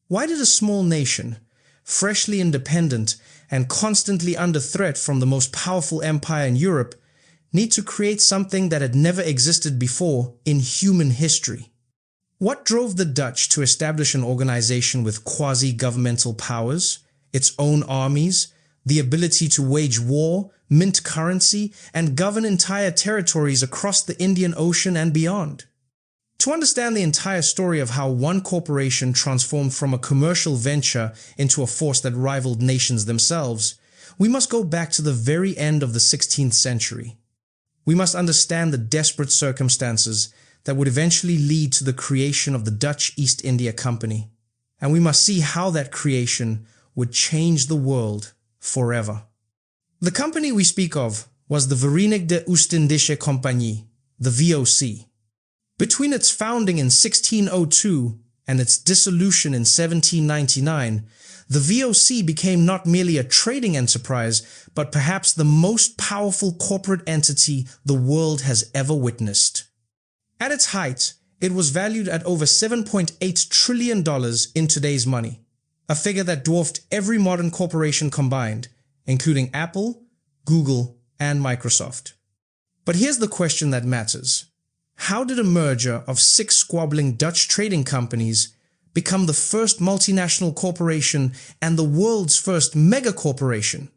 Why did a small nation, freshly independent and constantly under threat from the most powerful empire in Europe, need to create something that had never existed before in human history? What drove the Dutch to establish an organization with quasi-governmental powers, its own armies, the ability to wage war, mint currency, and govern entire territories across the Indian Ocean and beyond? To understand the entire story of how one corporation transformed from a commercial venture into a force that rivaled nations themselves, we must go back to the very end of the 16th century. We must understand the desperate circumstances that would eventually lead to the creation of the Dutch East India Company, and we must see how that creation would change the world forever. The company we speak of was the Verenigde Oost-Indische Compagnie, the VOC. Between its founding in 1602 and its dissolution in 1799, the VOC became not merely a trading enterprise, but perhaps the most powerful corporate entity the world has ever witnessed. At its height, it was valued at over $7.8 trillion in today's money, a figure that dwarfed every modern corporation combined, including Apple, Google, and Microsoft. But here's the question that matters. How did a merger of 6 squabbling Dutch trading companies become the first multinational corporation and the world's first megacorporation?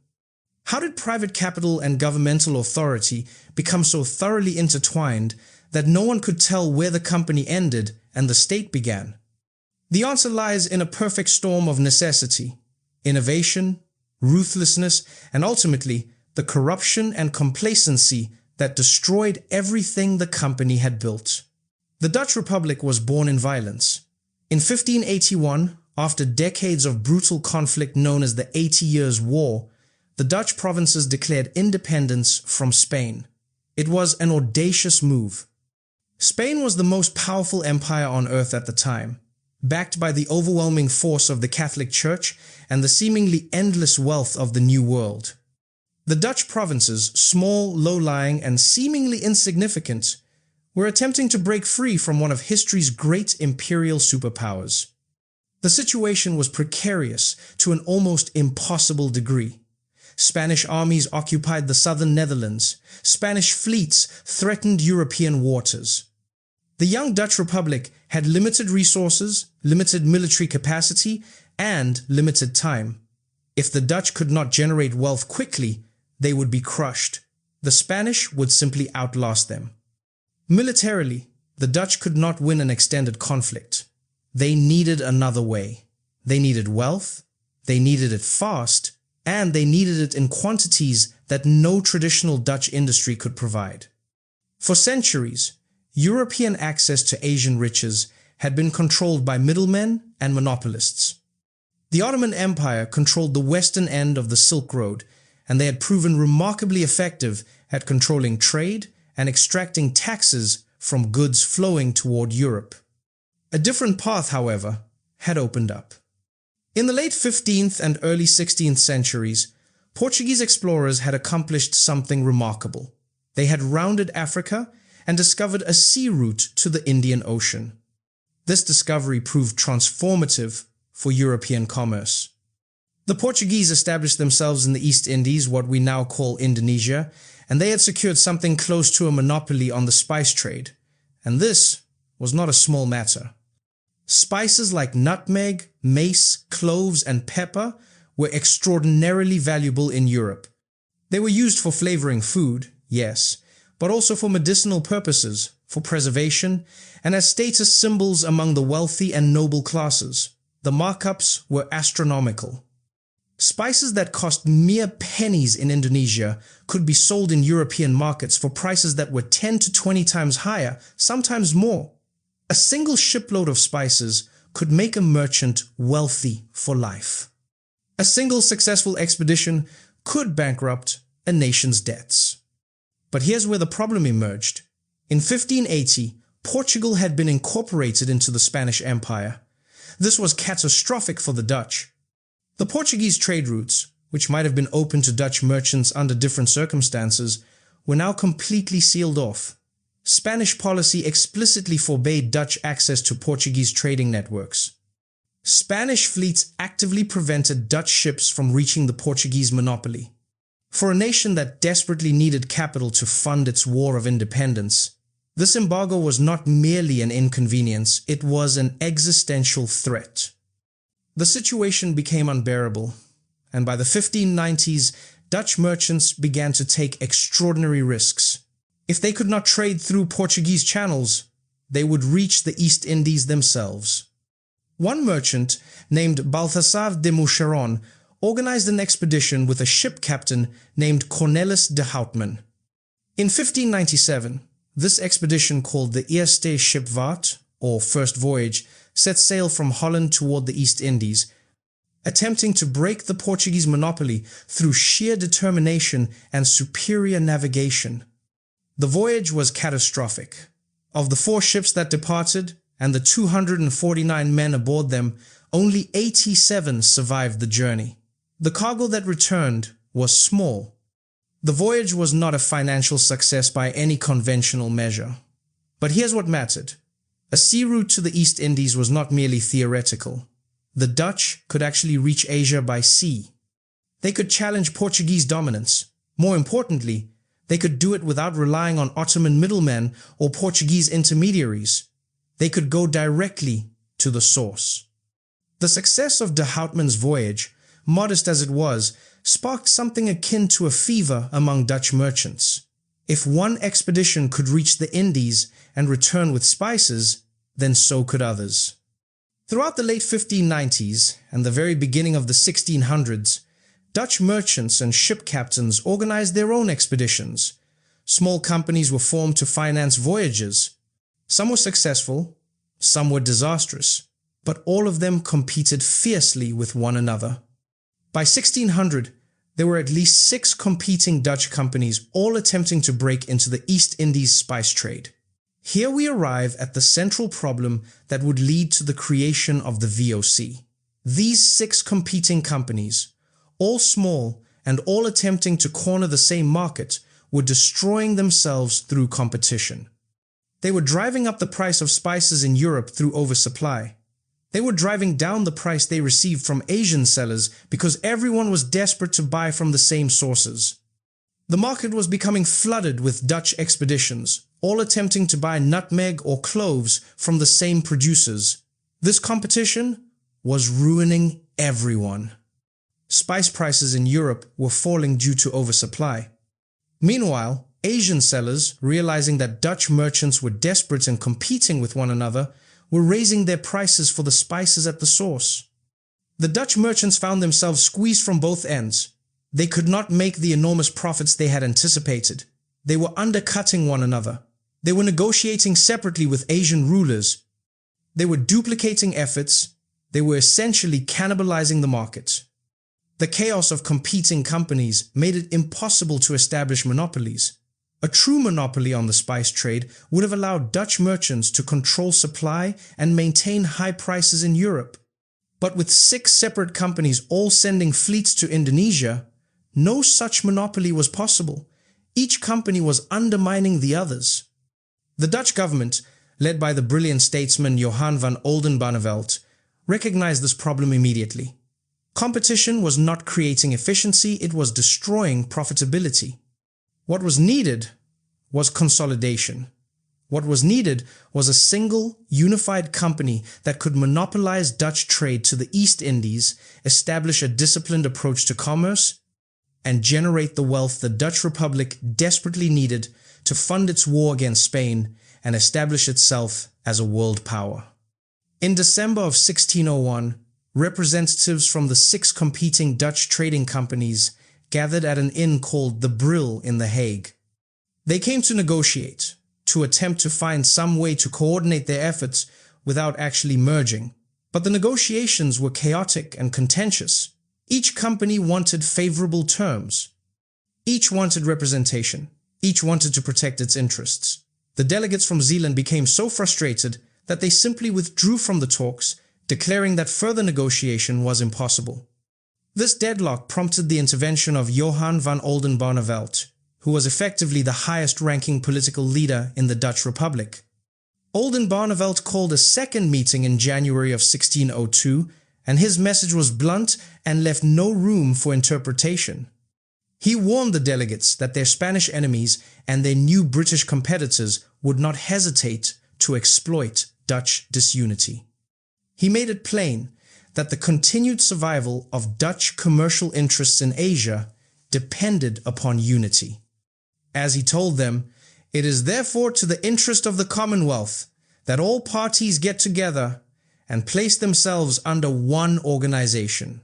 How did private capital and governmental authority become so thoroughly intertwined that no one could tell where the company ended and the state began? The answer lies in a perfect storm of necessity, innovation, ruthlessness, and ultimately the corruption and complacency that destroyed everything the company had built. The Dutch Republic was born in violence. In 1581, after decades of brutal conflict known as the 80 Years' War, the Dutch provinces declared independence from Spain. It was an audacious move. Spain was the most powerful empire on earth at the time, backed by the overwhelming force of the Catholic Church and the seemingly endless wealth of the New World. The Dutch provinces, small, low-lying, and seemingly insignificant, were attempting to break free from one of history's great imperial superpowers. The situation was precarious to an almost impossible degree. Spanish armies occupied the southern Netherlands. Spanish fleets threatened European waters. The young Dutch Republic had limited resources, limited military capacity, and limited time. If the Dutch could not generate wealth quickly, they would be crushed. The Spanish would simply outlast them. Militarily, the Dutch could not win an extended conflict. They needed another way. They needed wealth, they needed it fast, and they needed it in quantities that no traditional Dutch industry could provide. For centuries, European access to Asian riches had been controlled by middlemen and monopolists. The Ottoman Empire controlled the western end of the Silk Road, and they had proven remarkably effective at controlling trade and extracting taxes from goods flowing toward Europe. A different path, however, had opened up. In the late 15th and early 16th centuries, Portuguese explorers had accomplished something remarkable. They had rounded Africa and discovered a sea route to the Indian Ocean. This discovery proved transformative for European commerce. The Portuguese established themselves in the East Indies, what we now call Indonesia, and they had secured something close to a monopoly on the spice trade. And this was not a small matter. Spices like nutmeg, mace, cloves, and pepper were extraordinarily valuable in Europe. They were used for flavoring food, yes, but also for medicinal purposes, for preservation, and as status symbols among the wealthy and noble classes. The markups were astronomical. Spices that cost mere pennies in Indonesia could be sold in European markets for prices that were 10 to 20 times higher, sometimes more. A single shipload of spices could make a merchant wealthy for life. A single successful expedition could bankrupt a nation's debts. But here's where the problem emerged. In 1580, Portugal had been incorporated into the Spanish Empire. This was catastrophic for the Dutch. The Portuguese trade routes, which might have been open to Dutch merchants under different circumstances, were now completely sealed off. Spanish policy explicitly forbade Dutch access to Portuguese trading networks. Spanish fleets actively prevented Dutch ships from reaching the Portuguese monopoly. For a nation that desperately needed capital to fund its war of independence, this embargo was not merely an inconvenience, it was an existential threat. The situation became unbearable, and by the 1590s, Dutch merchants began to take extraordinary risks. If they could not trade through Portuguese channels, they would reach the East Indies themselves. One merchant, named Balthasar de Moucheron, organized an expedition with a ship captain named Cornelis de Houtman. In 1597, this expedition, called the Eerste Schipvaart, or First Voyage, set sail from Holland toward the East Indies, attempting to break the Portuguese monopoly through sheer determination and superior navigation. The voyage was catastrophic. Of the 4 ships that departed, and the 249 men aboard them, only 87 survived the journey. The cargo that returned was small. The voyage was not a financial success by any conventional measure. But here's what mattered. A sea route to the East Indies was not merely theoretical. The Dutch could actually reach Asia by sea. They could challenge Portuguese dominance. More importantly, they could do it without relying on Ottoman middlemen or Portuguese intermediaries. They could go directly to the source. The success of de Houtman's voyage, modest as it was, sparked something akin to a fever among Dutch merchants. If one expedition could reach the Indies and return with spices, then so could others. Throughout the late 1590s and the very beginning of the 1600s, Dutch merchants and ship captains organized their own expeditions. Small companies were formed to finance voyages. Some were successful, some were disastrous, but all of them competed fiercely with one another. By 1600, there were at least 6 competing Dutch companies, all attempting to break into the East Indies spice trade. Here we arrive at the central problem that would lead to the creation of the VOC. These 6 competing companies, all small and all attempting to corner the same market, were destroying themselves through competition. They were driving up the price of spices in Europe through oversupply. They were driving down the price they received from Asian sellers because everyone was desperate to buy from the same sources. The market was becoming flooded with Dutch expeditions, all attempting to buy nutmeg or cloves from the same producers. This competition was ruining everyone. Spice prices in Europe were falling due to oversupply. Meanwhile, Asian sellers, realizing that Dutch merchants were desperate and competing with one another, were raising their prices for the spices at the source. The Dutch merchants found themselves squeezed from both ends. They could not make the enormous profits they had anticipated. They were undercutting one another. They were negotiating separately with Asian rulers. They were duplicating efforts. They were essentially cannibalizing the market. The chaos of competing companies made it impossible to establish monopolies. A true monopoly on the spice trade would have allowed Dutch merchants to control supply and maintain high prices in Europe. But with 6 separate companies all sending fleets to Indonesia, no such monopoly was possible. Each company was undermining the others. The Dutch government, led by the brilliant statesman Johan van Oldenbarnevelt, recognized this problem immediately. Competition was not creating efficiency, it was destroying profitability. What was needed was consolidation. What was needed was a single, unified company that could monopolize Dutch trade to the East Indies, establish a disciplined approach to commerce, and generate the wealth the Dutch Republic desperately needed to fund its war against Spain and establish itself as a world power. In December of 1601, representatives from the 6 competing Dutch trading companies gathered at an inn called the Brill in The Hague. They came to negotiate, to attempt to find some way to coordinate their efforts without actually merging. But the negotiations were chaotic and contentious. Each company wanted favorable terms. Each wanted representation. Each wanted to protect its interests. The delegates from Zeeland became so frustrated that they simply withdrew from the talks, declaring that further negotiation was impossible. This deadlock prompted the intervention of Johan van Oldenbarnevelt, who was effectively the highest-ranking political leader in the Dutch Republic. Oldenbarnevelt called a second meeting in January of 1602, and his message was blunt and left no room for interpretation. He warned the delegates that their Spanish enemies and their new British competitors would not hesitate to exploit Dutch disunity. He made it plain that the continued survival of Dutch commercial interests in Asia depended upon unity. As he told them, "It is therefore to the interest of the Commonwealth that all parties get together and place themselves under one organization."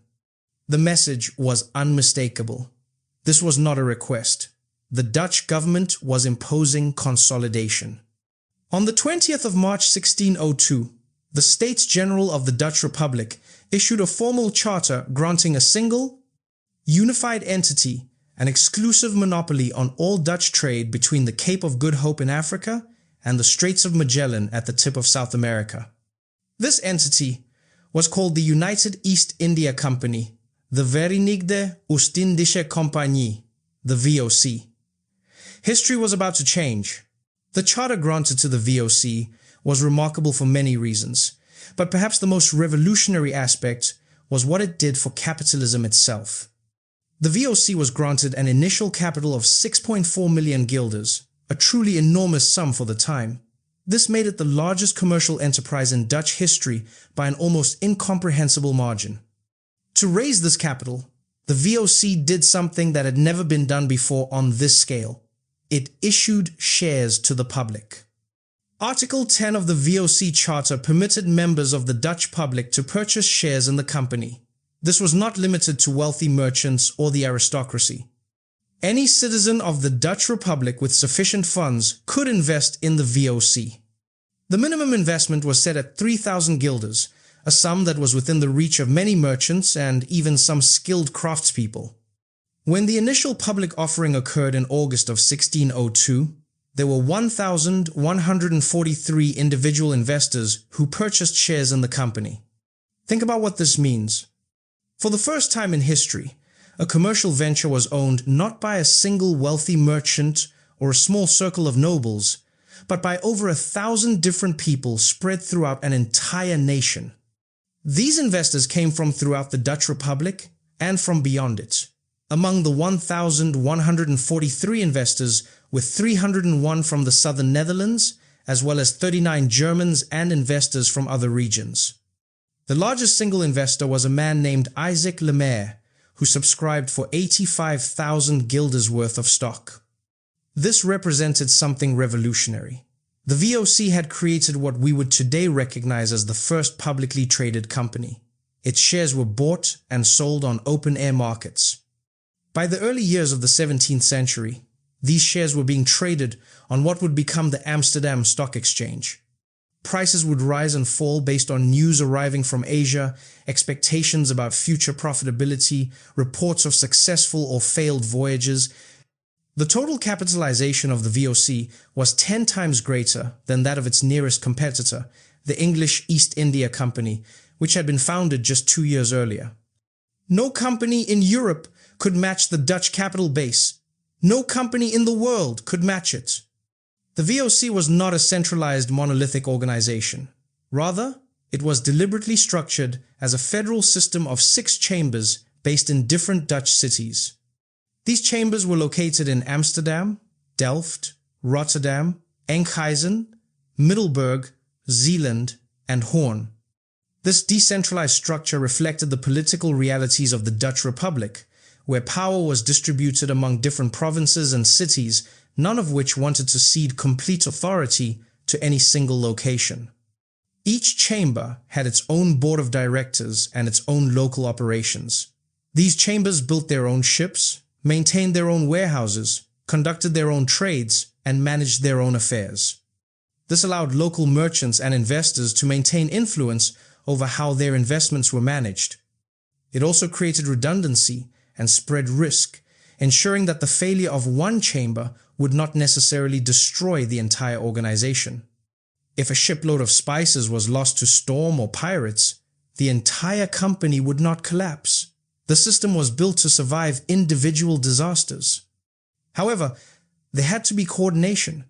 The message was unmistakable. This was not a request. The Dutch government was imposing consolidation. On the 20th of March 1602, the States General of the Dutch Republic issued a formal charter granting a single, unified entity an exclusive monopoly on all Dutch trade between the Cape of Good Hope in Africa and the Straits of Magellan at the tip of South America. This entity was called the United East India Company, the Verenigde Oostindische Compagnie, the VOC. History was about to change. The charter granted to the VOC was remarkable for many reasons, but perhaps the most revolutionary aspect was what it did for capitalism itself. The VOC was granted an initial capital of 6.4 million guilders, a truly enormous sum for the time. This made it the largest commercial enterprise in Dutch history by an almost incomprehensible margin. To raise this capital, the VOC did something that had never been done before on this scale. It issued shares to the public. Article 10 of the VOC Charter permitted members of the Dutch public to purchase shares in the company. This was not limited to wealthy merchants or the aristocracy. Any citizen of the Dutch Republic with sufficient funds could invest in the VOC. The minimum investment was set at 3,000 guilders, a sum that was within the reach of many merchants and even some skilled craftspeople. When the initial public offering occurred in August of 1602, there were 1,143 individual investors who purchased shares in the company. Think about what this means. For the first time in history, a commercial venture was owned not by a single wealthy merchant or a small circle of nobles, but by over 1,000 different people spread throughout an entire nation. These investors came from throughout the Dutch Republic and from beyond it. Among the 1,143 investors were 301 from the southern Netherlands, as well as 39 Germans and investors from other regions. The largest single investor was a man named Isaac Lemaire, who subscribed for 85,000 guilders worth of stock. This represented something revolutionary. The VOC had created what we would today recognize as the first publicly traded company. Its shares were bought and sold on open-air markets. By the early years of the 17th century, these shares were being traded on what would become the Amsterdam Stock Exchange. Prices would rise and fall based on news arriving from Asia, expectations about future profitability, reports of successful or failed voyages. The total capitalization of the VOC was 10 times greater than that of its nearest competitor, the English East India Company, which had been founded just 2 years earlier. No company in Europe could match the Dutch capital base. No company in the world could match it. The VOC was not a centralized monolithic organization. Rather, it was deliberately structured as a federal system of 6 chambers based in different Dutch cities. These chambers were located in Amsterdam, Delft, Rotterdam, Enkhuizen, Middelburg, Zeeland, and Hoorn. This decentralized structure reflected the political realities of the Dutch Republic, where power was distributed among different provinces and cities, none of which wanted to cede complete authority to any single location. Each chamber had its own board of directors and its own local operations. These chambers built their own ships, maintained their own warehouses, conducted their own trades, and managed their own affairs. This allowed local merchants and investors to maintain influence over how their investments were managed. It also created redundancy and spread risk, ensuring that the failure of one chamber would not necessarily destroy the entire organization. If a shipload of spices was lost to storm or pirates, the entire company would not collapse. The system was built to survive individual disasters. However, there had to be coordination.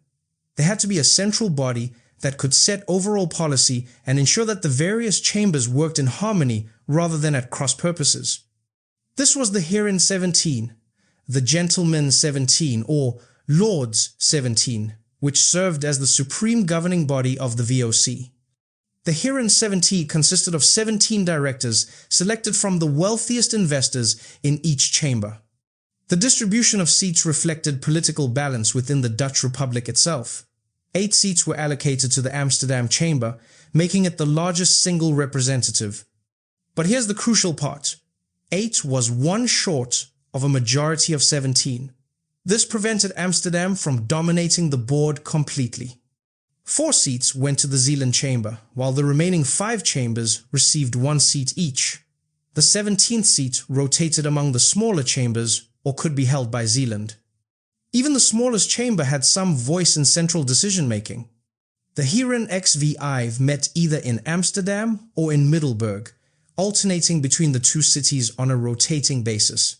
There had to be a central body that could set overall policy and ensure that the various chambers worked in harmony rather than at cross purposes. This was the Heeren 17, the Gentlemen 17 or Lords 17, which served as the supreme governing body of the VOC. The Heeren 17 consisted of 17 directors selected from the wealthiest investors in each chamber. The distribution of seats reflected political balance within the Dutch Republic itself. 8 seats were allocated to the Amsterdam chamber, making it the largest single representative. But here's the crucial part. 8 was 1 short of a majority of 17. This prevented Amsterdam from dominating the board completely. 4 seats went to the Zeeland chamber, while the remaining 5 chambers received 1 seat each. The 17th seat rotated among the smaller chambers or could be held by Zeeland. Even the smallest chamber had some voice in central decision-making. The Heeren XV met either in Amsterdam or in Middelburg, alternating between the 2 cities on a rotating basis.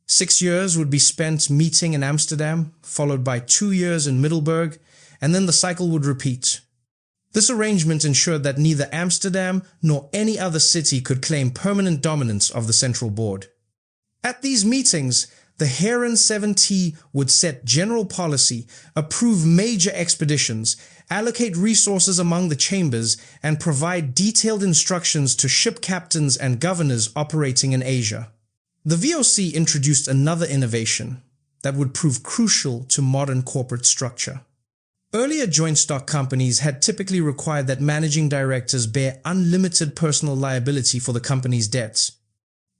6 years would be spent meeting in Amsterdam, followed by 2 years in Middelburg, and then the cycle would repeat. This arrangement ensured that neither Amsterdam nor any other city could claim permanent dominance of the central board. At these meetings, the Heeren 70 would set general policy, approve major expeditions, allocate resources among the chambers, and provide detailed instructions to ship captains and governors operating in Asia. The VOC introduced another innovation that would prove crucial to modern corporate structure. Earlier joint stock companies had typically required that managing directors bear unlimited personal liability for the company's debts.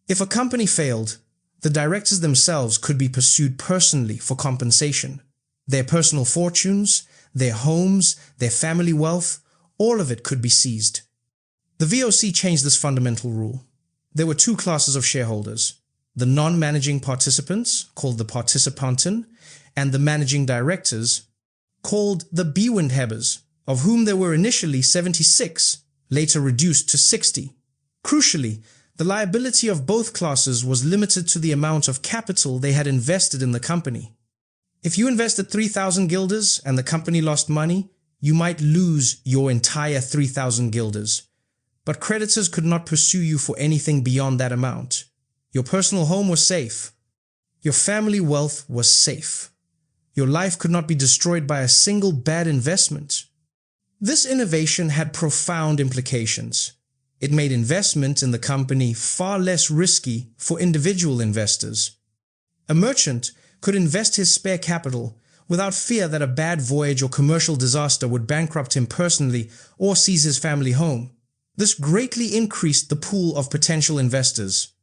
If a company failed, the directors themselves could be pursued personally for compensation. Their personal fortunes, their homes, their family wealth, all of it could be seized. The VOC changed this fundamental rule. There were 2 classes of shareholders: the non-managing participants, called the participanten, and the managing directors, called the bewindhebbers, of whom there were initially 76, later reduced to 60. Crucially, the liability of both classes was limited to the amount of capital they had invested in the company. If you invested 3,000 guilders and the company lost money, you might lose your entire 3,000 guilders. But creditors could not pursue you for anything beyond that amount. Your personal home was safe. Your family wealth was safe. Your life could not be destroyed by a single bad investment. This innovation had profound implications. It made investment in the company far less risky for individual investors. A merchant could invest his spare capital without fear that a bad voyage or commercial disaster would bankrupt him personally or seize his family home. This greatly increased the pool of potential investors.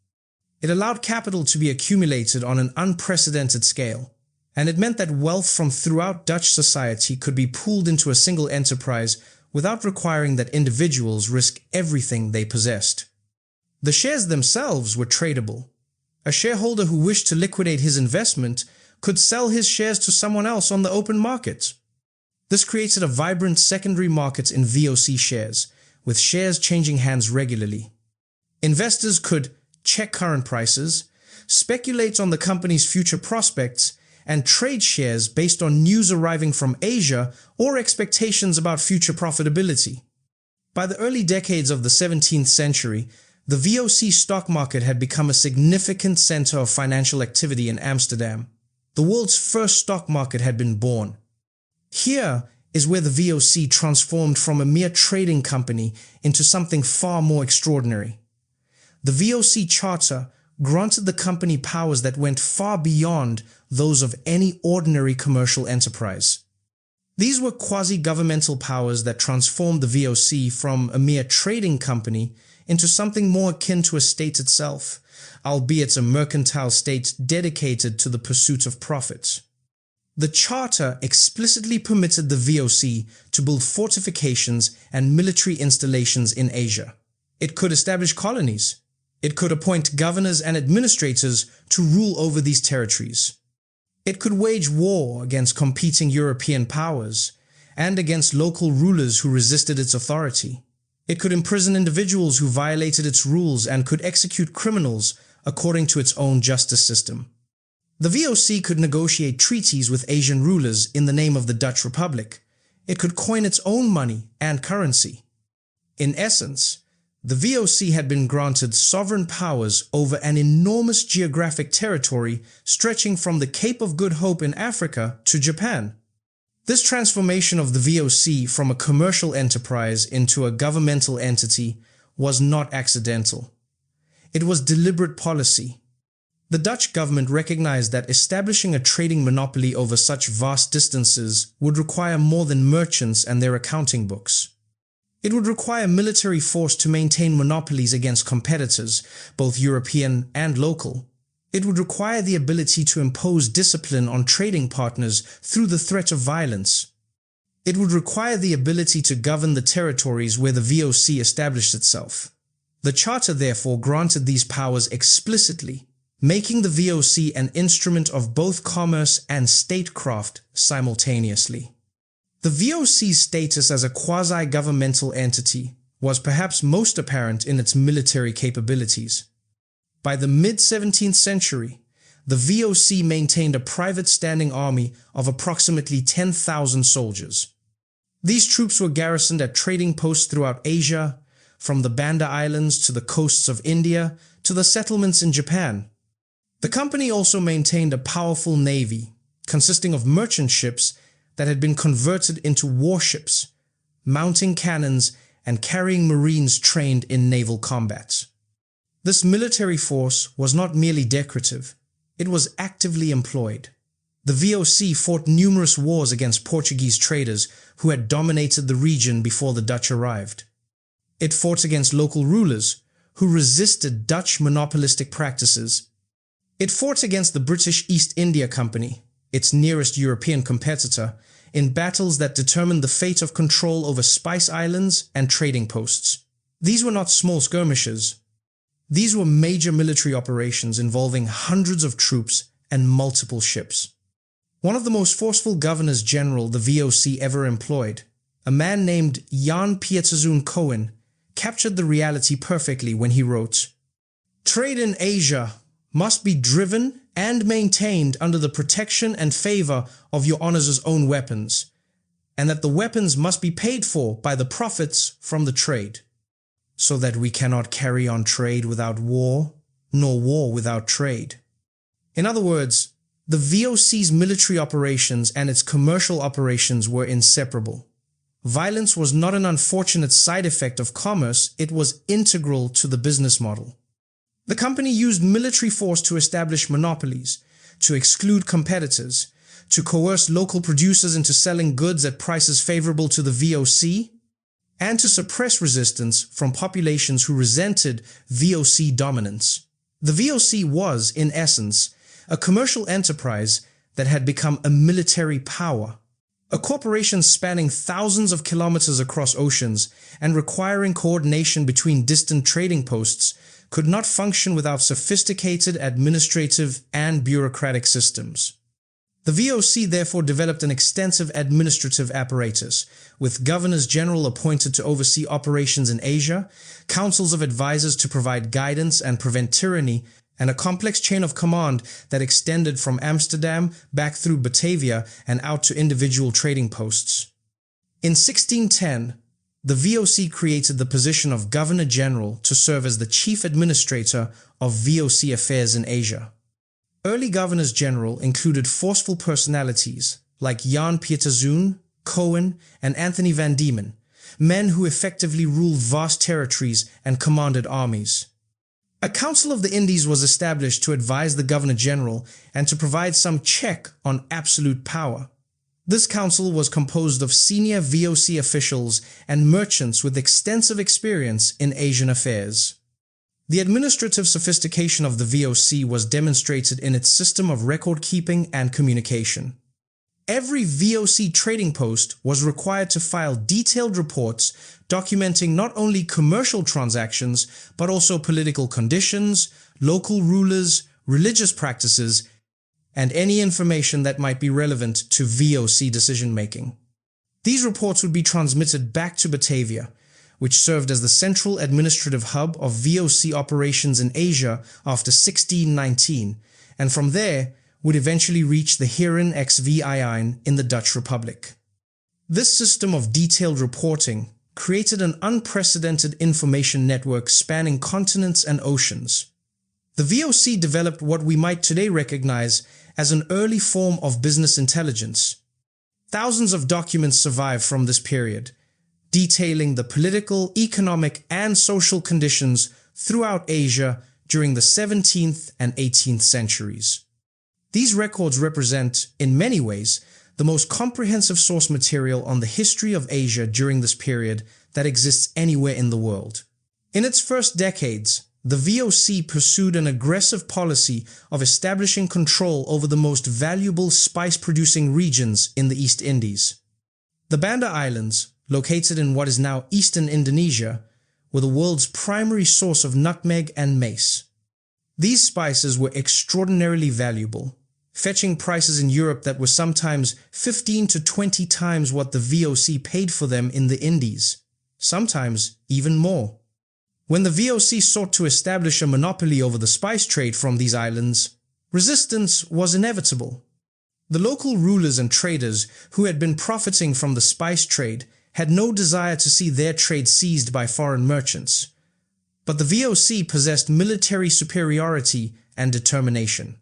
It allowed capital to be accumulated on an unprecedented scale, and it meant that wealth from throughout Dutch society could be pooled into a single enterprise without requiring that individuals risk everything they possessed. The shares themselves were tradable. A shareholder who wished to liquidate his investment could sell his shares to someone else on the open market. This created a vibrant secondary market in VOC shares, with shares changing hands regularly. Investors could check current prices, speculate on the company's future prospects, and trade shares based on news arriving from Asia or expectations about future profitability. By the early decades of the 17th century, the VOC stock market had become a significant center of financial activity in Amsterdam. The world's first stock market had been born. Here is where the VOC transformed from a mere trading company into something far more extraordinary. The VOC Charter granted the company powers that went far beyond those of any ordinary commercial enterprise. These were quasi-governmental powers that transformed the VOC from a mere trading company into something more akin to a state itself, albeit a mercantile state dedicated to the pursuit of profit. The Charter explicitly permitted the VOC to build fortifications and military installations in Asia. It could establish colonies. It could appoint governors and administrators to rule over these territories. It could wage war against competing European powers and against local rulers who resisted its authority. It could imprison individuals who violated its rules and could execute criminals according to its own justice system. The VOC could negotiate treaties with Asian rulers in the name of the Dutch Republic, It could coin its own money and currency. In essence, the VOC had been granted sovereign powers over an enormous geographic territory stretching from the Cape of Good Hope in Africa to Japan. This transformation of the VOC from a commercial enterprise into a governmental entity was not accidental. It was deliberate policy. The Dutch government recognized that establishing a trading monopoly over such vast distances would require more than merchants and their accounting books. It would require military force to maintain monopolies against competitors, both European and local. It would require the ability to impose discipline on trading partners through the threat of violence. It would require the ability to govern the territories where the VOC established itself. The Charter therefore granted these powers explicitly, making the VOC an instrument of both commerce and statecraft simultaneously. The VOC's status as a quasi-governmental entity was perhaps most apparent in its military capabilities. By the mid-17th century, the VOC maintained a private standing army of approximately 10,000 soldiers. These troops were garrisoned at trading posts throughout Asia, from the Banda Islands to the coasts of India to the settlements in Japan. The company also maintained a powerful navy, consisting of merchant ships that had been converted into warships, mounting cannons and carrying marines trained in naval combat. This military force was not merely decorative, it was actively employed. The VOC fought numerous wars against Portuguese traders who had dominated the region before the Dutch arrived. It fought against local rulers who resisted Dutch monopolistic practices. It fought against the British East India Company, its nearest European competitor, in battles that determined the fate of control over spice islands and trading posts. These were not small skirmishes. These were major military operations involving hundreds of troops and multiple ships. One of the most forceful governors-general the VOC ever employed, a man named Jan Pieterszoon Cohen, captured the reality perfectly when he wrote, "Trade in Asia must be driven and maintained under the protection and favor of your honor's own weapons, and that the weapons must be paid for by the profits from the trade, so that we cannot carry on trade without war, nor war without trade." In other words, the VOC's military operations and its commercial operations were inseparable. Violence was not an unfortunate side effect of commerce, it was integral to the business model. The company used military force to establish monopolies, to exclude competitors, to coerce local producers into selling goods at prices favorable to the VOC, and to suppress resistance from populations who resented VOC dominance. The VOC was, in essence, a commercial enterprise that had become a military power. A corporation spanning thousands of kilometers across oceans and requiring coordination between distant trading posts could not function without sophisticated administrative and bureaucratic systems. The VOC therefore developed an extensive administrative apparatus, with governors-general appointed to oversee operations in Asia, councils of advisors to provide guidance and prevent tyranny, and a complex chain of command that extended from Amsterdam back through Batavia and out to individual trading posts. In 1610, the VOC created the position of Governor-General to serve as the chief administrator of VOC affairs in Asia. Early governors-general included forceful personalities like Jan Pieterszoon, Cohen, and Anthony van Diemen, men who effectively ruled vast territories and commanded armies. A Council of the Indies was established to advise the Governor-General and to provide some check on absolute power. This council was composed of senior VOC officials and merchants with extensive experience in Asian affairs. The administrative sophistication of the VOC was demonstrated in its system of record-keeping and communication. Every VOC trading post was required to file detailed reports documenting not only commercial transactions but also political conditions, local rulers, religious practices, and any information that might be relevant to VOC decision-making. These reports would be transmitted back to Batavia, which served as the central administrative hub of VOC operations in Asia after 1619, and from there would eventually reach the Heren ex Viaijn in the Dutch Republic. This system of detailed reporting created an unprecedented information network spanning continents and oceans. The VOC developed what we might today recognize as an early form of business intelligence. Thousands of documents survive from this period, detailing the political, economic, and social conditions throughout Asia during the 17th and 18th centuries. These records represent, in many ways, the most comprehensive source material on the history of Asia during this period that exists anywhere in the world. In its first decades, the VOC pursued an aggressive policy of establishing control over the most valuable spice-producing regions in the East Indies. The Banda Islands, located in what is now eastern Indonesia, were the world's primary source of nutmeg and mace. These spices were extraordinarily valuable, fetching prices in Europe that were sometimes 15 to 20 times what the VOC paid for them in the Indies, sometimes even more. When the VOC sought to establish a monopoly over the spice trade from these islands, resistance was inevitable. The local rulers and traders who had been profiting from the spice trade had no desire to see their trade seized by foreign merchants, but the VOC possessed military superiority and determination.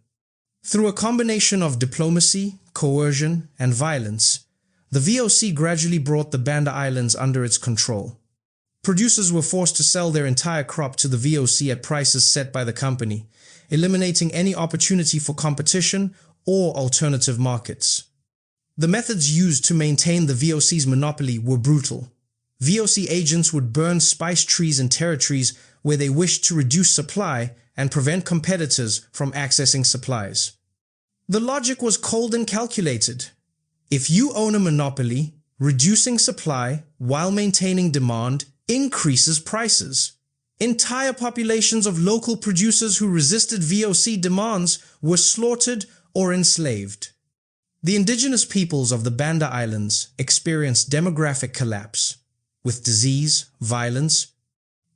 Through a combination of diplomacy, coercion, and violence, the VOC gradually brought the Banda Islands under its control. Producers were forced to sell their entire crop to the VOC at prices set by the company, eliminating any opportunity for competition or alternative markets. The methods used to maintain the VOC's monopoly were brutal. VOC agents would burn spice trees in territories where they wished to reduce supply and prevent competitors from accessing supplies. The logic was cold and calculated. If you own a monopoly, reducing supply while maintaining demand increases prices. Entire populations of local producers who resisted VOC demands were slaughtered or enslaved. The indigenous peoples of the Banda Islands experienced demographic collapse, with disease, violence,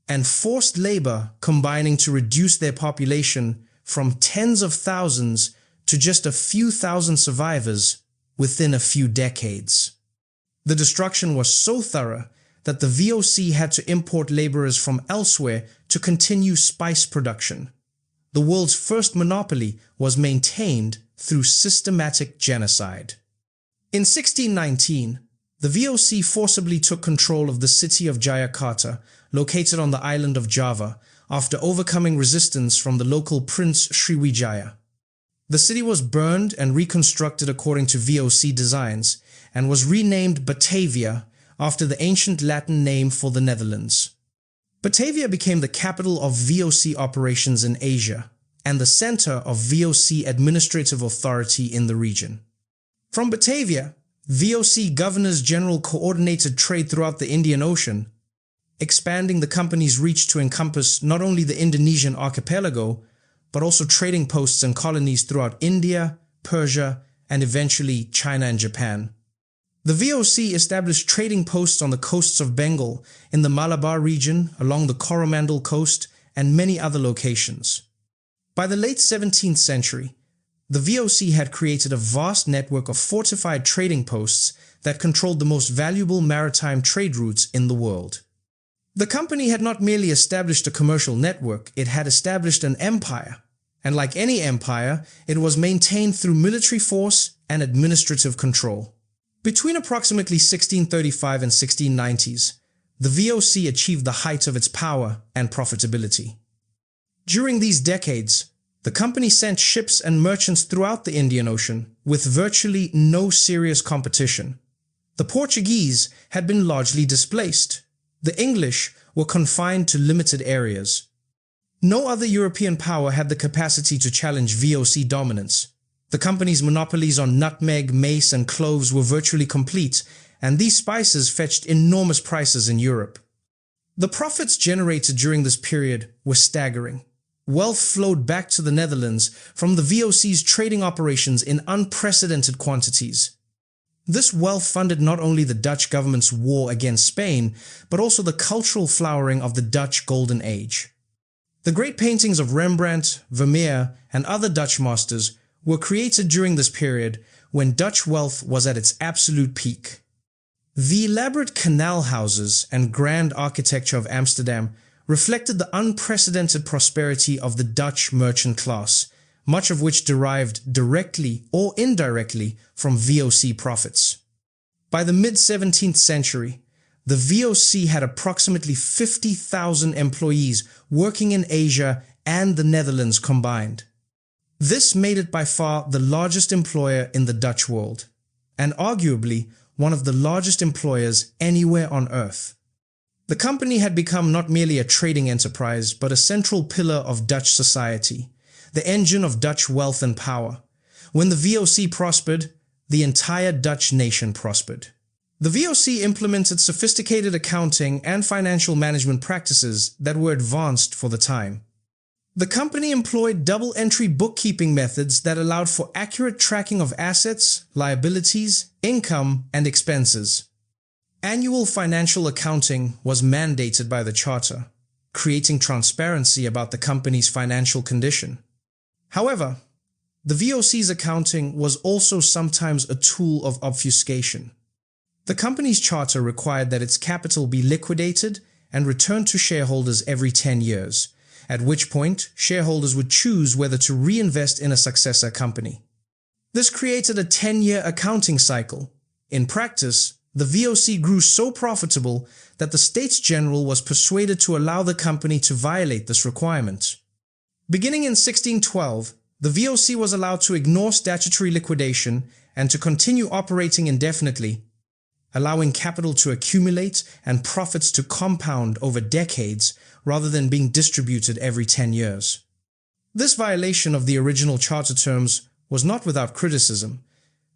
and forced labor combining to reduce their population from tens of thousands to just a few thousand survivors within a few decades. The destruction was so thorough that the VOC had to import laborers from elsewhere to continue spice production. The world's first monopoly was maintained through systematic genocide. In 1619, the VOC forcibly took control of the city of Jayakarta, located on the island of Java, after overcoming resistance from the local Prince Sriwijaya. The city was burned and reconstructed according to VOC designs, and was renamed Batavia after the ancient Latin name for the Netherlands. Batavia became the capital of VOC operations in Asia, and the center of VOC administrative authority in the region. From Batavia, VOC governors general coordinated trade throughout the Indian Ocean, expanding the company's reach to encompass not only the Indonesian archipelago, but also trading posts and colonies throughout India, Persia, and eventually China and Japan. The VOC established trading posts on the coasts of Bengal, in the Malabar region, along the Coromandel coast, and many other locations. By the late 17th century, the VOC had created a vast network of fortified trading posts that controlled the most valuable maritime trade routes in the world. The company had not merely established a commercial network, it had established an empire. And like any empire, it was maintained through military force and administrative control. Between approximately 1635 and 1690s, the VOC achieved the height of its power and profitability. During these decades, the company sent ships and merchants throughout the Indian Ocean with virtually no serious competition. The Portuguese had been largely displaced. The English were confined to limited areas. No other European power had the capacity to challenge VOC dominance. The company's monopolies on nutmeg, mace, and cloves were virtually complete, and these spices fetched enormous prices in Europe. The profits generated during this period were staggering. Wealth flowed back to the Netherlands from the VOC's trading operations in unprecedented quantities. This wealth funded not only the Dutch government's war against Spain, but also the cultural flowering of the Dutch Golden Age. The great paintings of Rembrandt, Vermeer, and other Dutch masters were created during this period when Dutch wealth was at its absolute peak. The elaborate canal houses and grand architecture of Amsterdam reflected the unprecedented prosperity of the Dutch merchant class, much of which derived directly or indirectly from VOC profits. By the mid-17th century, the VOC had approximately 50,000 employees working in Asia and the Netherlands combined. This made it by far the largest employer in the Dutch world, and arguably one of the largest employers anywhere on Earth. The company had become not merely a trading enterprise, but a central pillar of Dutch society, the engine of Dutch wealth and power. When the VOC prospered, the entire Dutch nation prospered. The VOC implemented sophisticated accounting and financial management practices that were advanced for the time. The company employed double-entry bookkeeping methods that allowed for accurate tracking of assets, liabilities, income, and expenses. Annual financial accounting was mandated by the charter, creating transparency about the company's financial condition. However, the VOC's accounting was also sometimes a tool of obfuscation. The company's charter required that its capital be liquidated and returned to shareholders every 10 years, at which point shareholders would choose whether to reinvest in a successor company. This created a 10-year accounting cycle. In practice, the VOC grew so profitable that the States General was persuaded to allow the company to violate this requirement. Beginning in 1612, the VOC was allowed to ignore statutory liquidation and to continue operating indefinitely, allowing capital to accumulate and profits to compound over decades rather than being distributed every 10 years. This violation of the original charter terms was not without criticism.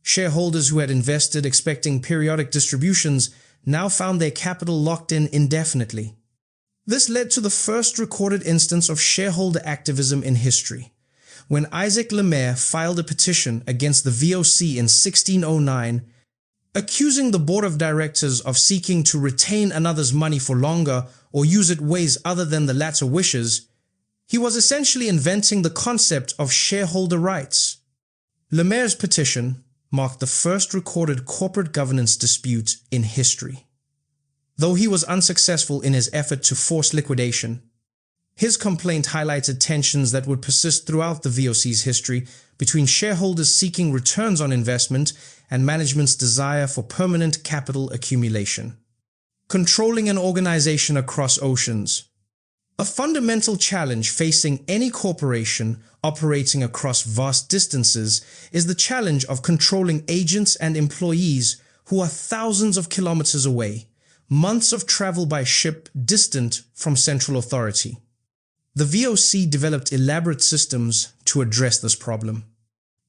Shareholders who had invested expecting periodic distributions now found their capital locked in indefinitely. This led to the first recorded instance of shareholder activism in history, when Isaac Lemaire filed a petition against the VOC in 1609, accusing the board of directors of seeking to retain another's money for longer or use it ways other than the latter wishes. He was essentially inventing the concept of shareholder rights. Lemaire's petition marked the first recorded corporate governance dispute in history. Though he was unsuccessful in his effort to force liquidation, his complaint highlighted tensions that would persist throughout the VOC's history between shareholders seeking returns on investment and management's desire for permanent capital accumulation. Controlling an organization across oceans. A fundamental challenge facing any corporation operating across vast distances is the challenge of controlling agents and employees who are thousands of kilometers away, months of travel by ship distant from central authority. The VOC developed elaborate systems to address this problem.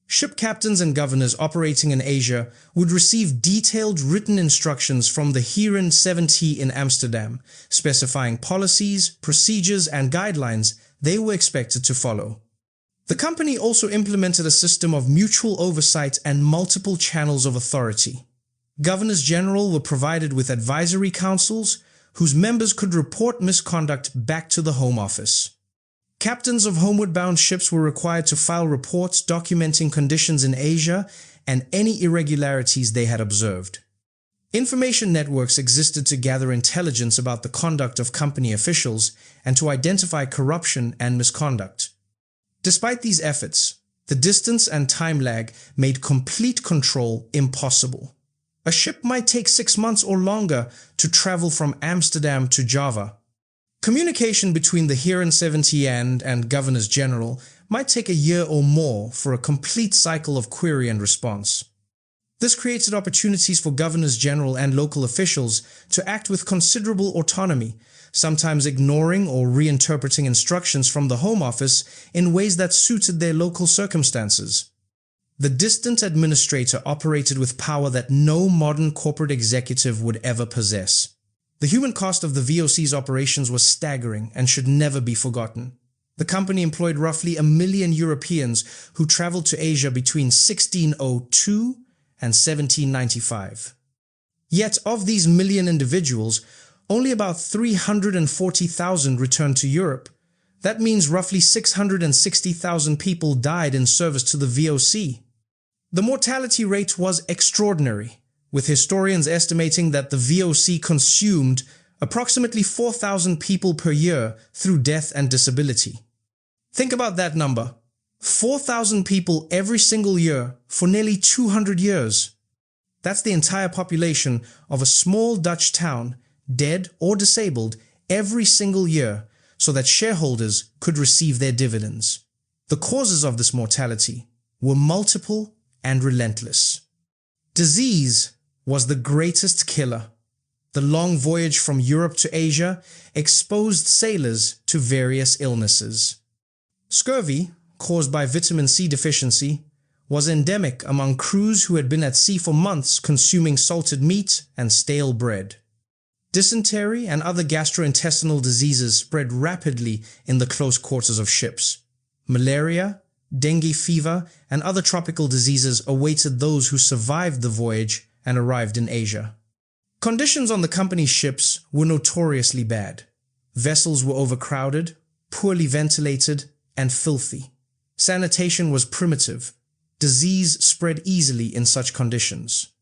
Ship captains and governors operating in Asia would receive detailed written instructions from the Heren 70 in Amsterdam, specifying policies, procedures, and guidelines they were expected to follow. The company also implemented a system of mutual oversight and multiple channels of authority. Governors General were provided with advisory councils, whose members could report misconduct back to the Home Office. Captains of homeward-bound ships were required to file reports documenting conditions in Asia and any irregularities they had observed. Information networks existed to gather intelligence about the conduct of company officials and to identify corruption and misconduct. Despite these efforts, the distance and time lag made complete control impossible. A ship might take 6 months or longer to travel from Amsterdam to Java. Communication between the Heren 70 and Governors General might take a year or more for a complete cycle of query and response. This created opportunities for Governors General and local officials to act with considerable autonomy, sometimes ignoring or reinterpreting instructions from the Home Office in ways that suited their local circumstances. The distant administrator operated with power that no modern corporate executive would ever possess. The human cost of the VOC's operations was staggering and should never be forgotten. The company employed roughly 1 million Europeans who traveled to Asia between 1602 and 1795. Yet of these million individuals, only about 340,000 returned to Europe. That means roughly 660,000 people died in service to the VOC. The mortality rate was extraordinary, with historians estimating that the VOC consumed approximately 4,000 people per year through death and disability. Think about that number. 4,000 people every single year for nearly 200 years. That's the entire population of a small Dutch town, dead or disabled, every single year, so that shareholders could receive their dividends. The causes of this mortality were multiple and relentless. Disease was the greatest killer. The long voyage from Europe to Asia exposed sailors to various illnesses. Scurvy, caused by vitamin C deficiency, was endemic among crews who had been at sea for months consuming salted meat and stale bread. Dysentery and other gastrointestinal diseases spread rapidly in the close quarters of ships. Malaria, dengue fever, and other tropical diseases awaited those who survived the voyage and arrived in Asia. Conditions on the company's ships were notoriously bad. Vessels were overcrowded, poorly ventilated, and filthy. Sanitation was primitive. Disease spread easily in such conditions.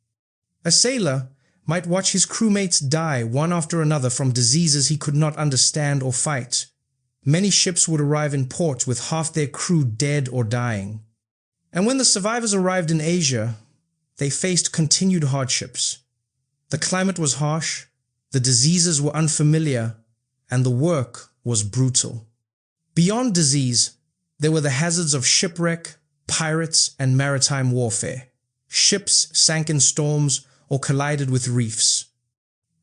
A sailor might watch his crewmates die one after another from diseases he could not understand or fight. Many ships would arrive in port with half their crew dead or dying. And when the survivors arrived in Asia, they faced continued hardships. The climate was harsh, the diseases were unfamiliar, and the work was brutal. Beyond disease, there were the hazards of shipwreck, pirates, and maritime warfare. Ships sank in storms or collided with reefs.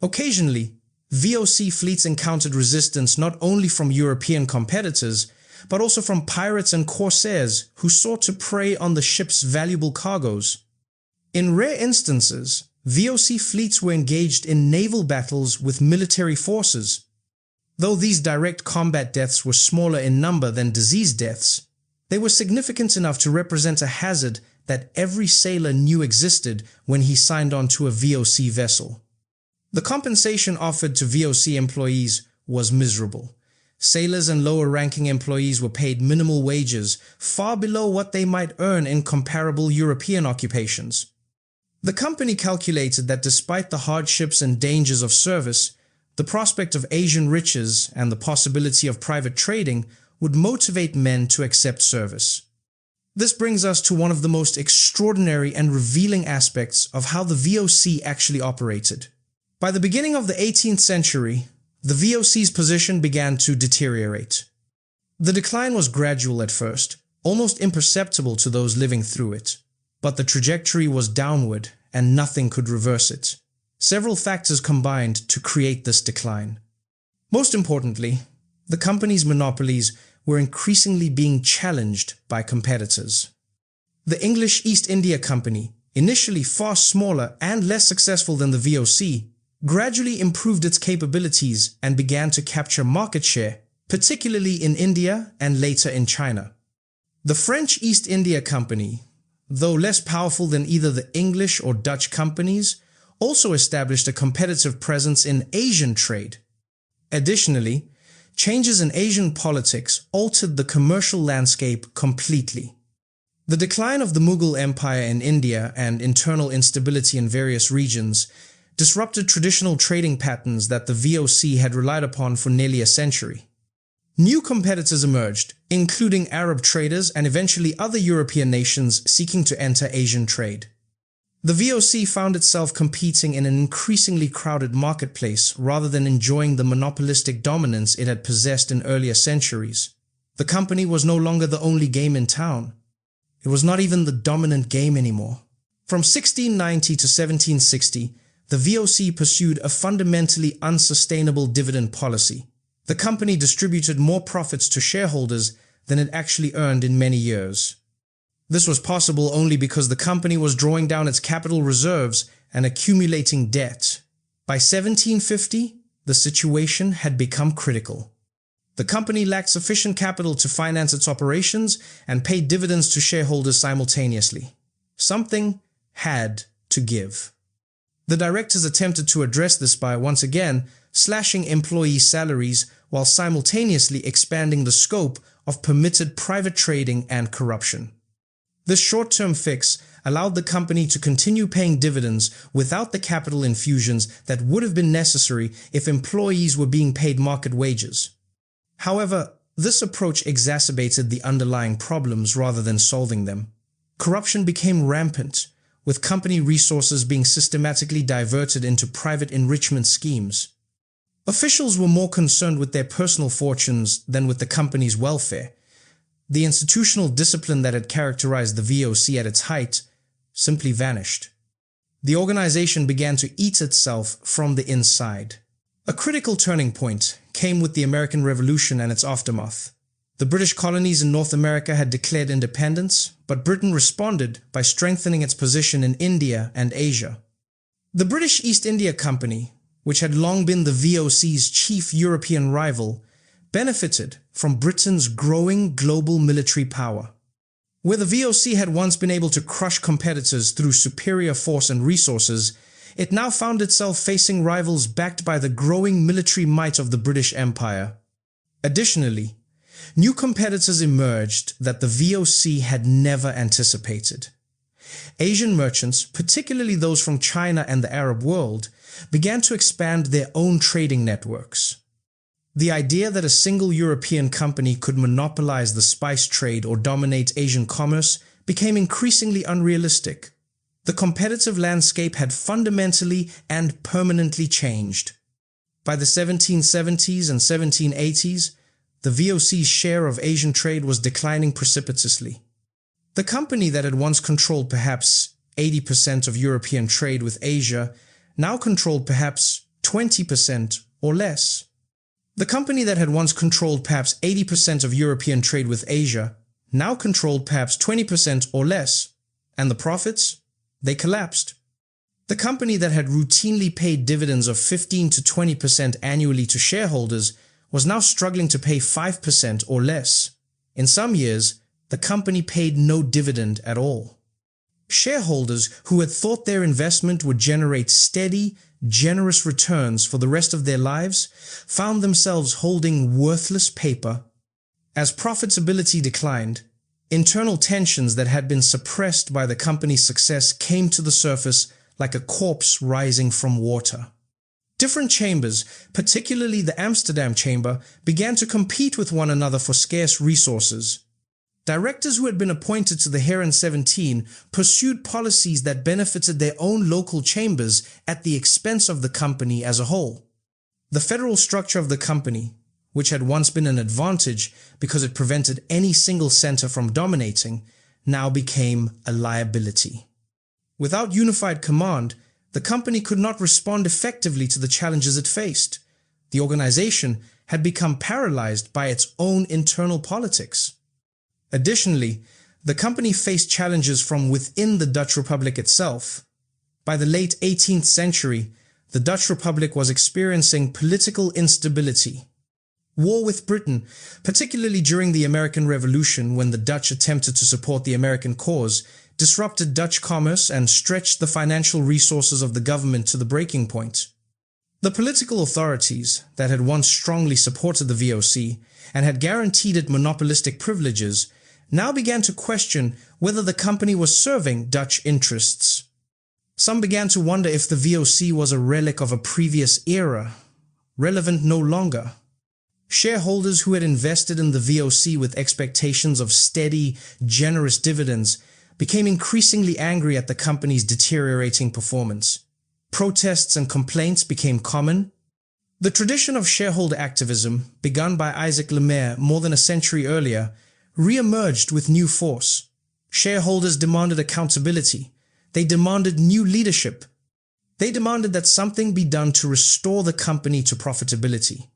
Occasionally, VOC fleets encountered resistance not only from European competitors, but also from pirates and corsairs who sought to prey on the ship's valuable cargoes. In rare instances, VOC fleets were engaged in naval battles with military forces. Though these direct combat deaths were smaller in number than disease deaths, they were significant enough to represent a hazard that every sailor knew existed when he signed on to a VOC vessel. The compensation offered to VOC employees was miserable. Sailors and lower-ranking employees were paid minimal wages, far below what they might earn in comparable European occupations. The company calculated that despite the hardships and dangers of service, the prospect of Asian riches and the possibility of private trading would motivate men to accept service. This brings us to one of the most extraordinary and revealing aspects of how the VOC actually operated. By the beginning of the 18th century, the VOC's position began to deteriorate. The decline was gradual at first, almost imperceptible to those living through it. But the trajectory was downward and nothing could reverse it. Several factors combined to create this decline. Most importantly, the company's monopolies were increasingly being challenged by competitors. The English East India Company, initially far smaller and less successful than the VOC, gradually improved its capabilities and began to capture market share, particularly in India and later in China. The French East India Company, though less powerful than either the English or Dutch companies, also established a competitive presence in Asian trade. Additionally, changes in Asian politics altered the commercial landscape completely. The decline of the Mughal Empire in India and internal instability in various regions disrupted traditional trading patterns that the VOC had relied upon for nearly a century. New competitors emerged, including Arab traders and eventually other European nations seeking to enter Asian trade. The VOC found itself competing in an increasingly crowded marketplace rather than enjoying the monopolistic dominance it had possessed in earlier centuries. The company was no longer the only game in town. It was not even the dominant game anymore. From 1690 to 1760, the VOC pursued a fundamentally unsustainable dividend policy. The company distributed more profits to shareholders than it actually earned in many years. This was possible only because the company was drawing down its capital reserves and accumulating debt. By 1750, the situation had become critical. The company lacked sufficient capital to finance its operations and pay dividends to shareholders simultaneously. Something had to give. The directors attempted to address this by, once again, slashing employee salaries while simultaneously expanding the scope of permitted private trading and corruption. This short-term fix allowed the company to continue paying dividends without the capital infusions that would have been necessary if employees were being paid market wages. However, this approach exacerbated the underlying problems rather than solving them. Corruption became rampant, with company resources being systematically diverted into private enrichment schemes. Officials were more concerned with their personal fortunes than with the company's welfare. The institutional discipline that had characterized the VOC at its height simply vanished. The organization began to eat itself from the inside. A critical turning point came with the American Revolution and its aftermath. The British colonies in North America had declared independence, but Britain responded by strengthening its position in India and Asia. The British East India Company, which had long been the VOC's chief European rival, benefited from Britain's growing global military power. Where the VOC had once been able to crush competitors through superior force and resources, it now found itself facing rivals backed by the growing military might of the British Empire. Additionally, new competitors emerged that the VOC had never anticipated. Asian merchants, particularly those from China and the Arab world, began to expand their own trading networks. The idea that a single European company could monopolize the spice trade or dominate Asian commerce became increasingly unrealistic. The competitive landscape had fundamentally and permanently changed. By the 1770s and 1780s, the VOC's share of Asian trade was declining precipitously. The company that had once controlled perhaps 80% of European trade with Asia now controlled perhaps 20% or less. The company that had once controlled perhaps 80% of European trade with Asia now controlled perhaps 20% or less, and the profits? They collapsed. The company that had routinely paid dividends of 15 to 20% annually to shareholders was now struggling to pay 5% or less. In some years, the company paid no dividend at all. Shareholders who had thought their investment would generate steady, generous returns for the rest of their lives found themselves holding worthless paper. As profitability declined, internal tensions that had been suppressed by the company's success came to the surface like a corpse rising from water. Different chambers, particularly the Amsterdam chamber, began to compete with one another for scarce resources. Directors who had been appointed to the Heeren 17 pursued policies that benefited their own local chambers at the expense of the company as a whole. The federal structure of the company, which had once been an advantage because it prevented any single center from dominating, now became a liability. Without unified command, the company could not respond effectively to the challenges it faced. The organization had become paralyzed by its own internal politics. Additionally, the company faced challenges from within the Dutch Republic itself. By the late 18th century, the Dutch Republic was experiencing political instability. War with Britain, particularly during the American Revolution when the Dutch attempted to support the American cause, disrupted Dutch commerce and stretched the financial resources of the government to the breaking point. The political authorities that had once strongly supported the VOC and had guaranteed it monopolistic privileges now began to question whether the company was serving Dutch interests. Some began to wonder if the VOC was a relic of a previous era, relevant no longer. Shareholders who had invested in the VOC with expectations of steady, generous dividends became increasingly angry at the company's deteriorating performance. Protests and complaints became common. The tradition of shareholder activism, begun by Isaac Le Maire more than a century earlier, re-emerged with new force. Shareholders demanded accountability. They demanded new leadership. They demanded that something be done to restore the company to profitability.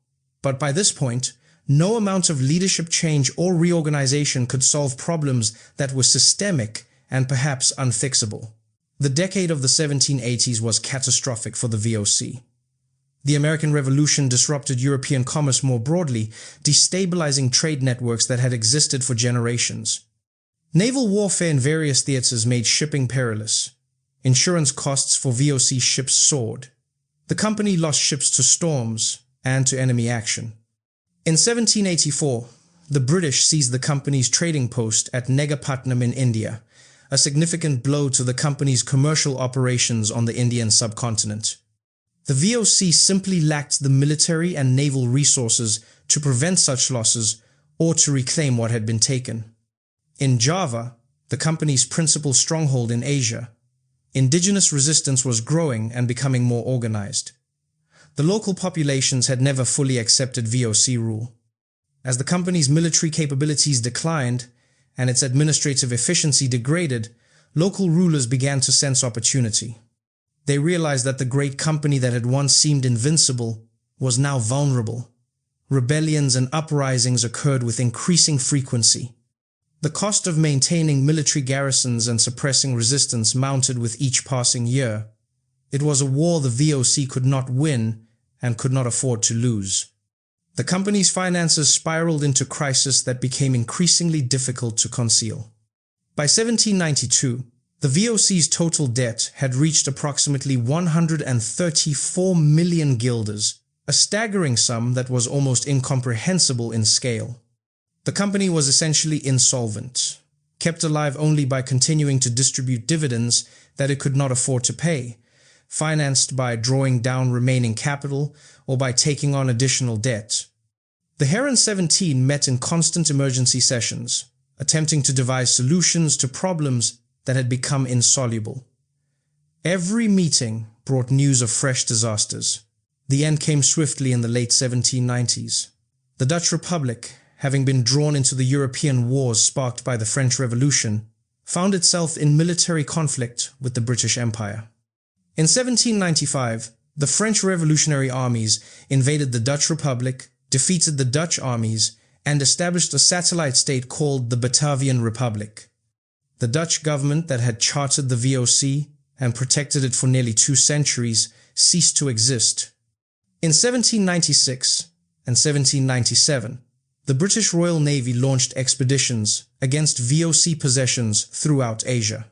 But by this point, no amount of leadership change or reorganization could solve problems that were systemic and perhaps unfixable. The decade of the 1780s was catastrophic for the VOC. The American Revolution disrupted European commerce more broadly, destabilizing trade networks that had existed for generations. Naval warfare in various theaters made shipping perilous. Insurance costs for VOC ships soared. The company lost ships to storms and to enemy action. In 1784, the British seized the company's trading post at Megacorporation in India, a significant blow to the company's commercial operations on the Indian subcontinent. The VOC simply lacked the military and naval resources to prevent such losses or to reclaim what had been taken. In Java, the company's principal stronghold in Asia, indigenous resistance was growing and becoming more organized. The local populations had never fully accepted VOC rule. As the company's military capabilities declined and its administrative efficiency degraded, local rulers began to sense opportunity. They realized that the great company that had once seemed invincible was now vulnerable. Rebellions and uprisings occurred with increasing frequency. The cost of maintaining military garrisons and suppressing resistance mounted with each passing year. It was a war the VOC could not win and could not afford to lose. The company's finances spiraled into crisis that became increasingly difficult to conceal. By 1792, the VOC's total debt had reached approximately 134 million guilders, a staggering sum that was almost incomprehensible in scale. The company was essentially insolvent, kept alive only by continuing to distribute dividends that it could not afford to pay, financed by drawing down remaining capital or by taking on additional debt. The Heron 17 met in constant emergency sessions, attempting to devise solutions to problems that had become insoluble. Every meeting brought news of fresh disasters. The end came swiftly in the late 1790s. The Dutch Republic, having been drawn into the European wars sparked by the French Revolution, found itself in military conflict with the British Empire. In 1795, the French revolutionary armies invaded the Dutch Republic, defeated the Dutch armies, and established a satellite state called the Batavian Republic. The Dutch government that had chartered the VOC and protected it for nearly 2 centuries ceased to exist. In 1796 and 1797, the British Royal Navy launched expeditions against VOC possessions throughout Asia.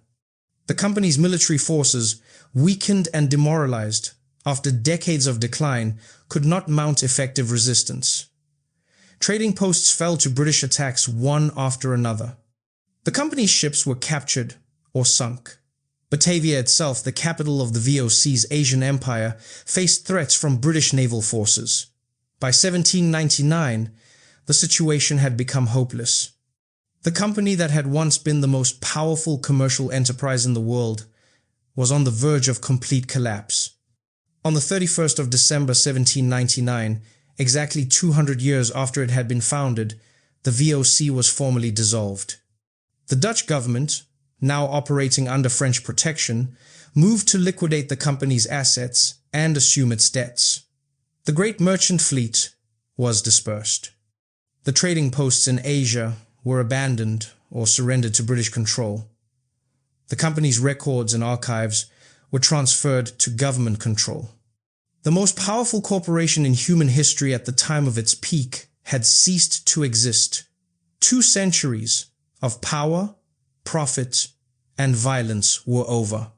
The company's military forces, weakened and demoralized after decades of decline, could not mount effective resistance. Trading posts fell to British attacks one after another. The company's ships were captured or sunk. Batavia itself, the capital of the VOC's Asian empire, faced threats from British naval forces. By 1799, the situation had become hopeless. The company that had once been the most powerful commercial enterprise in the world was on the verge of complete collapse. On the 31st of December 1799, exactly 200 years after it had been founded, the VOC was formally dissolved. The Dutch government, now operating under French protection, moved to liquidate the company's assets and assume its debts. The great merchant fleet was dispersed. The trading posts in Asia were abandoned or surrendered to British control. The company's records and archives were transferred to government control. The most powerful corporation in human history at the time of its peak had ceased to exist. 2 centuries of power, profit, and violence were over.